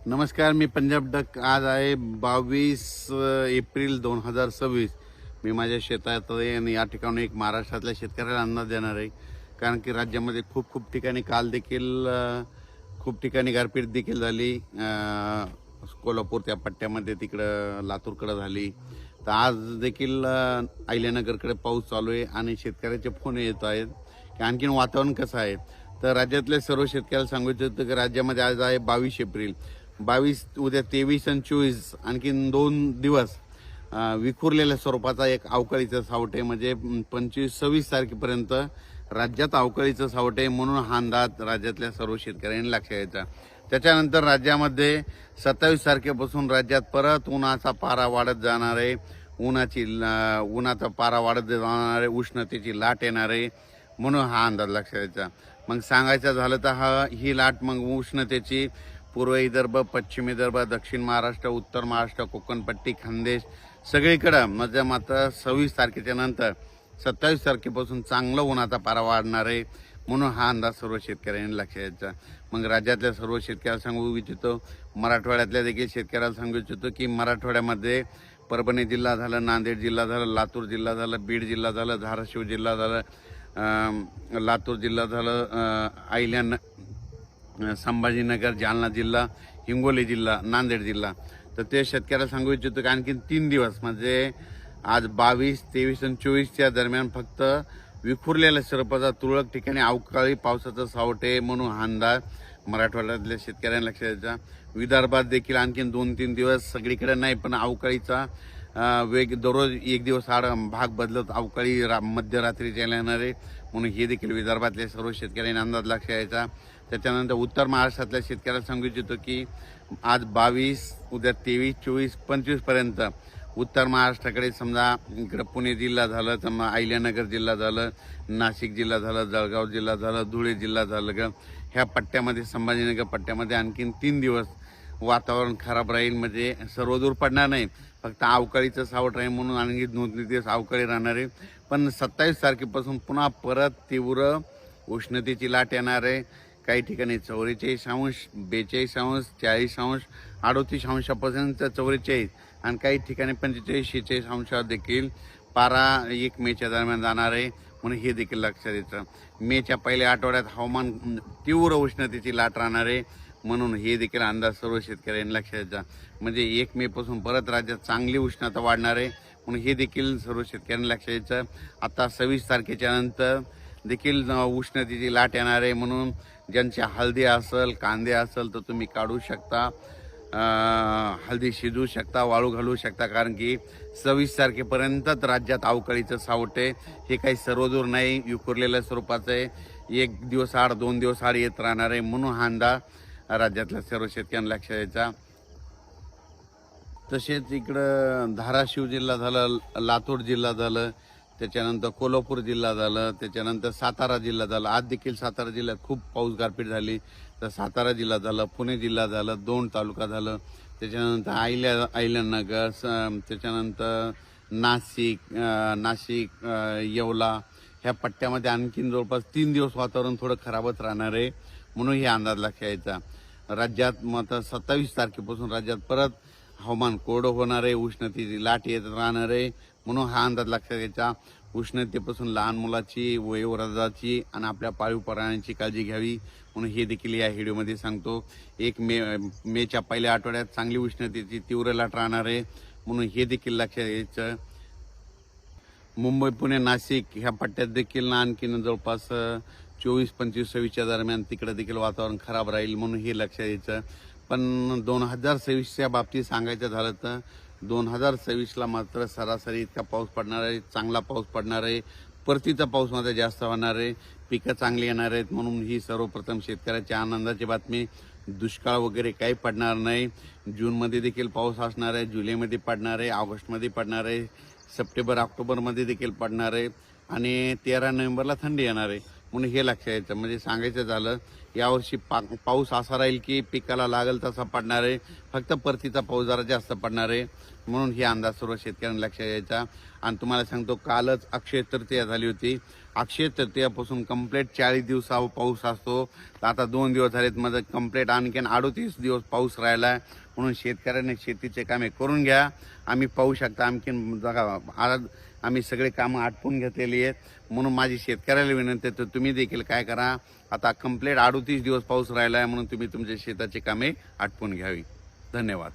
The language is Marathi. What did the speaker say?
नमस्कार, मी पंजाब डक. आज आहे 22 एप्रिल 2026. मी माझ्या शेतात आहे आणि या ठिकाणी एक महाराष्ट्रातल्या शेतकऱ्याला अंदाज देणार आहे. कारण की राज्यामध्ये खूप ठिकाणी काल देखील खूप ठिकाणी गारपीट देखील झाली. कोल्हापूर त्या पट्ट्यामध्ये, तिकडं लातूरकडे झाली. तर आज देखील अहिल्यानगरकडे पाऊस चालू आहे आणि शेतकऱ्याचे फोन येत आहेत की आणखीन वातावरण कसं आहे. तर राज्यातल्या सर्व शेतकऱ्याला सांगायचं होतं की राज्यामध्ये आज आहे 22 एप्रिल. 22, उद्या 23 आणि 24 आणखीन 2 दिवस विखुरलेल्या स्वरूपाचा एक अवकाळीचं सावट आहे. म्हणजे 25-26 तारखेपर्यंत राज्यात अवकाळीचं सावट आहे. म्हणून हा अंदाज राज्यातल्या सर्व शेतकऱ्यांनी लक्षात घ्यायचा. त्याच्यानंतर राज्यामध्ये 27 तारखेपासून राज्यात परत उन्हाचा पारा वाढत जाणार आहे. उन्हाचा पारा वाढत जाणार आहे, उष्णतेची लाट येणार आहे. म्हणून हा अंदाज लक्षात घ्यायचा. मग सांगायचं झालं तर ही लाट मग उष्णतेची पूर्व विदर्भ, पश्चिम विदर्भ, दक्षिण महाराष्ट्र, उत्तर महाराष्ट्र, कोकणपट्टी, खानदेश सगळीकडं म्हणजे मात्र 26 तारखेच्या नंतर 27 तारखेपासून चांगलं उन्हाचा पारा वाढणार आहे. म्हणून हा अंदाज सर्व शेतकऱ्यांनी लक्षात घ्यायचा. मग राज्यातल्या सर्व शेतकऱ्याला सांगू इच्छितो, मराठवाड्यातल्या देखील शेतकऱ्याला सांगू इच्छितो की मराठवाड्यामध्ये परभणी जिल्हा झालं, नांदेड जिल्हा झालं, लातूर जिल्हा झालं, बीड जिल्हा झालं, धाराशिव जिल्हा झालं, लातूर जिल्हा झालं, संभाजीनगर, जालना जिल्हा, हिंगोली जिल्हा, नांदेड जिल्हा. तर ते शेतकऱ्याला सांगू इच्छितो की आणखी 3 दिवस म्हणजे आज 22, 23 आणि 24च्या दरम्यान फक्त विखुरलेल्या स्वरूपाचा तुरळक ठिकाणी अवकाळी पावसाचं सावट आहे. म्हणून हा अंदाज मराठवाड्यातल्या शेतकऱ्यांना लक्षात द्यायचा. विदर्भात देखील आणखीन 2-3 दिवस सगळीकडे नाही, पण अवकाळीचा वेग दररोज एक दिवस आड भाग बदलत अवकाळी मध्यरात्रीच्या येणार आहे. म्हणून हे देखील विदर्भातल्या सर्व शेतकऱ्यांनी अंदाज लक्षात घ्यायचा. त्याच्यानंतर उत्तर महाराष्ट्रातल्या शेतकऱ्याला सांगू इच्छितो की आज 22, उद्या 23, 24, 25 पर्यंत उत्तर महाराष्ट्राकडे समजा इकडं पुणे जिल्हा झालं, समजा अहिल्यानगर जिल्हा झालं, नाशिक जिल्हा झालं, जळगाव जिल्हा झालं, धुळे जिल्हा झालं, ह्या पट्ट्यामध्ये, संभाजीनगर पट्ट्यामध्ये आणखीन 3 दिवस वातावरण खराब राहील. म्हणजे सर्वदूर पडणार नाही, फक्त अवकाळीचं सावट राहील. म्हणून आणखी 2-3 दिवस अवकाळी राहणार आहे. पण 27 तारखेपासून पुन्हा परत तीव्र उष्णतेची लाट येणार आहे. काही ठिकाणी 44°, 42°, 40°, 38°पर्यंत 44, आणि काही ठिकाणी 45-46 देखील पारा 1 मेच्या दरम्यान जाणार आहे. म्हणून हे देखील लक्षात येतं. मेच्या पहिल्या आठवड्यात हवामान तीव्र उष्णतेची लाट राहणार आहे. म्हणून हे देखील अंदाज सर्व शेतकऱ्यांनी लक्षात द्यायचा. म्हणजे 1 मे पासून परत राज्यात चांगली उष्णता वाढणार आहे. म्हणून हे देखील सर्व शेतकऱ्यांनी लक्षात द्यायचं. आता 26 तारखेच्या नंतर देखील उष्णतेची लाट येणार आहे. म्हणून ज्यांच्या हळदी असेल, कांदे असेल तर तुम्ही काढू शकता, हळदी शिजवू शकता, वाळू घालू शकता. कारण की 26 तारखेपर्यंतच राज्यात अवकाळीचं सावट आहे. हे काही सर्वदूर नाही, विखुरलेल्या स्वरूपाचं आहे. 1 दिवस आड, 2 दिवस आड येत राहणार आहे. म्हणून हा अंदाज राज्यातल्या सर्व शेतकऱ्यांना लक्षात द्यायचा. तसेच इकडं धाराशिव जिल्हा झालं, लातूर जिल्हा झालं, त्याच्यानंतर कोल्हापूर जिल्हा झालं, त्याच्यानंतर सातारा जिल्हा झाला. आज देखील सातारा जिल्ह्यात खूप पाऊस गारपीट झाली. तर सातारा जिल्हा झालं, पुणे जिल्हा झालं, 2 तालुका झालं, त्याच्यानंतर अहिल्यानगर, त्याच्यानंतर नाशिक, येवला ह्या पट्ट्यामध्ये आणखीन जवळपास 3 दिवस वातावरण थोडं खराबच राहणार आहे. म्हणून हे अंदाज लक्षात घ्यायचा. राज्यात मात्र 27 तारखेपासून राज्यात परत हवामान कोरडं होणार आहे, उष्णतेची लाट येत राहणार आहे. म्हणून हा अंदाज लक्षात घ्यायचा. उष्णतेपासून लहान मुलाची, वयोवृद्धाची आणि आपल्या पाळीव प्राण्यांची काळजी घ्यावी. म्हणून हे देखील या व्हिडिओमध्ये सांगतो. 1 मेच्या पहिल्या आठवड्यात चांगली उष्णतेची तीव्र लाट राहणार आहे. म्हणून हे देखील लक्षात घ्यायचं. मुंबई, पुणे, नाशिक ह्या पट्ट्यात देखील आणखीन जवळपास 24, 25, 26च्या दरम्यान तिकडे देखील वातावरण खराब राहील. म्हणून हे लक्षात घ्यायचं. पण 2026च्या बाबतीत सांगायचं झालं तर 2026ला मात्र सरासरी इतका पाऊस पडणार आहे, चांगला पाऊस पडणार आहे. परतीचा पाऊस मात्र जास्त होणार आहे, पिकं चांगली येणार आहेत. म्हणून ही सर्वप्रथम शेतकऱ्याच्या आनंदाची बातमी. दुष्काळ वगैरे काही पडणार नाही. जूनमध्ये देखील पाऊस असणार आहे, जुलैमध्ये पडणार आहे, ऑगस्टमध्ये पडणार आहे, सप्टेंबर ऑक्टोबरमध्ये देखील पडणार आहे, आणि 13 नोव्हेंबरला थंडी येणार आहे. म्हणून हे लक्षात यायचं. म्हणजे सांगायचं झालं यावर्षी पाऊस असा राहील की पिकाला लागेल तसा पडणार आहे, फक्त परतीचा पाऊस जरा जास्त पडणार आहे. म्हणून ही अंदाज सर्व शेतकऱ्यांनी लक्षात घ्यायचा. आणि तुम्हाला सांगतो, कालच अक्षय तृतीया झाली होती. अक्षय तृतीयापासून कंप्लीट 40 दिवस पाऊस असतो. आता 2 दिवस झालेत, मध्ये कंप्लीट आणखीन 38 दिवस पाऊस राहिला आहे. म्हणून शेतकऱ्यांनी शेतीचे कामे करून घ्या. आम्ही पाहू शकता आणखीन आज आम्ही सगळे कामं आटपून घेतलेली आहेत. म्हणून माझी शेतकऱ्याला विनंती आहे, तर तुम्ही देखील काय करा, आता कंप्लीट 38 दिवस पाऊस राहिला आहे, म्हणून तुम्ही तुमच्या शेताची कामे आटपून घ्यावी. धन्यवाद.